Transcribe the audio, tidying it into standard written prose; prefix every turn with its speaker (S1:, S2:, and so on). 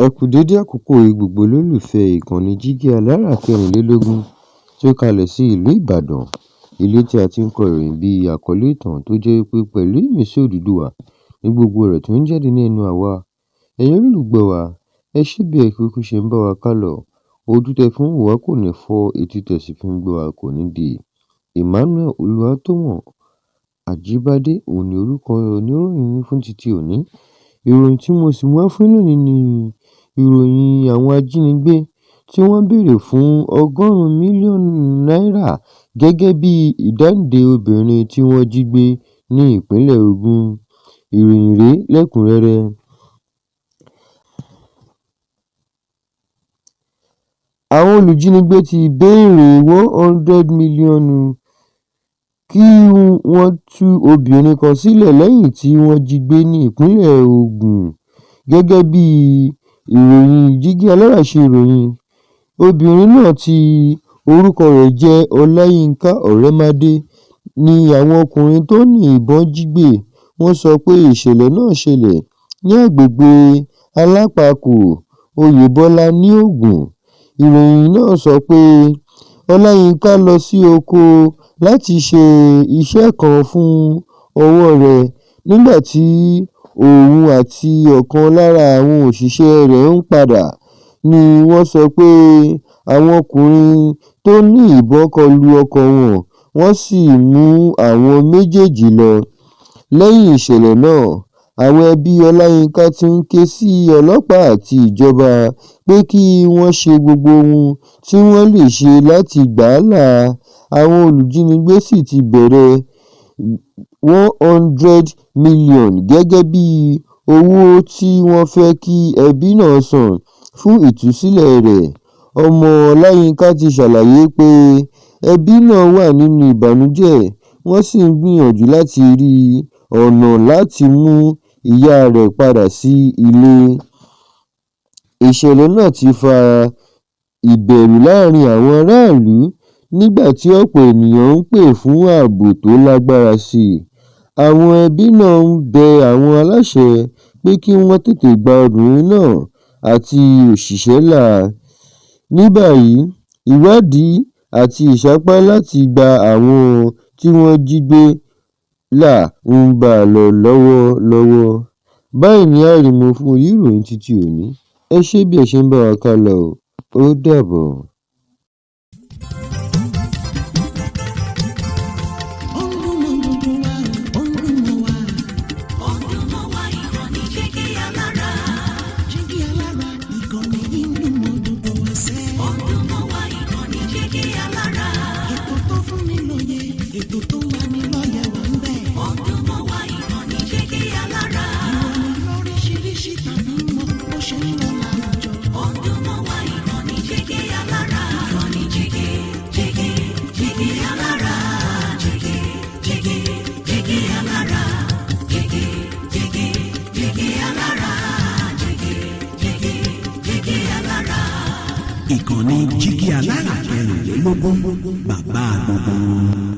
S1: Ẹ kú dédé àkókò yìí gbogbo olólùfẹ́ ìkànnì Jígí Alára 24 tí ó kalẹ̀ sí ìlú Ìbàdàn, ilé tí a ti ń kọ ìròyìn bí àkọlé ìtàn tó jẹ́ pé pẹ̀lú ìmísí Odùduwà ní gbogbo rẹ̀ tó ń jáde ní ẹnu àwa. Ẹ̀yin olólùgbọ́ wa, ẹ ṣé bí ẹ kúkú ṣe ń bá wa kálọ. Ojú tẹ fún wò wá kò ní fọ́, etí tẹ sì fi ń gbọ́ wa kò ní di. Emmanuel Olúwatómọ̀ Àjíbádé òun ni orúkọ oníròyìn mi fún títí òní. Ìròyìn tí mo sì mú wá fún lónìí ni ìròyìn àwọn ajínigbé tí wọ́n béèrè fún $100 mílíọ̀nù gẹ́gẹ́ bí ìdáǹdè obìnrin tí wọ́n jí gbé ní ìpínlẹ̀ Ògùn. Ìròyìn rèé lẹ́kùnrẹ́rẹ́. Àwọn olùjínigbé ti béèrè $100 mílíọ̀nù kí wọ́n tú obìnrin kan sílẹ̀ lẹ́yìn tí wọ́n jí gbé ní ìpínlẹ̀ Ògùn. Gẹ́gẹ́ bí ìròyìn Jígí Alára ṣe ròyìn, obìnrin náà tí orúkọ rẹ̀ jẹ́ Ọláyínká Ọ̀rẹ́mádé ni àwọn ọkùnrin tó ní ìbọn jí gbé. Wọ́n sọ pé ìṣẹ̀lẹ̀ náà ṣẹlẹ̀ ní agbègbè Alápàkò, Oyèbọ́lá ní Ògùn. Ìròyìn náà sọ pé Ọláyínká lọ sí oko láti ṣe iṣẹ́ kan fún ọwọ́ rẹ̀ nígbà tí òun àti ọ̀kan lára àwọn òṣìṣẹ́ rẹ̀ ń padà ni wọ́n sọ pé àwọn ọkùnrin tó ní ìbọn kọlu ọkọ̀ wọn, wọ́n sì mú àwọn méjèèjì lọ. Lẹ́yìn ìṣẹ̀lẹ̀ náà, àwọn ẹbí Ọláyínká ti ń ké sí ọlọ́pàá àti ìjọba pé kí wọ́n ṣe gbogbo ohun tí wọ́n lè ṣe láti gbà á là. Àwọn olùjínigbé sì ti béèrè $100 mílíọ̀nù gẹ́gẹ́ bí owó tí wọ́n fẹ́ kí ẹbí náà san fún ìtúsílẹ̀ rẹ̀. Ọmọ Ọláyínká ti ṣàlàyé pé ẹbí náà wà nínú ìbànújẹ́, wọ́n sì ń gbìyànjú láti rí ọ̀nà láti mú ìyá rẹ̀ padà sí ilé. Ìṣẹ̀lẹ̀ náà ti fa ìbẹ̀rù láàrin àwọn aráàlú nígbà tí ọ̀pọ̀ ènìyàn ń pè fún ààbò tó lágbára sí i. Àwọn ẹbí náà ń bẹ àwọn aláṣẹ pé kí wọ́n tètè gba obìnrin náà àti òṣìṣẹ́ là. Ní báyìí, ìwádìí àti ìsapá láti gba àwọn tí wọ́n jí gbé là ń bá a lọ lọ́wọ́lọ́wọ́. Báyìí ni àrìmọ fún orí ìròyìn títí òní. Ẹ ṣé bí ẹ ṣe ń bá wa kálọ o. Ó dàbọ̀.
S2: Ìkànnì Jígí Alára 24, bàbá gbogbo.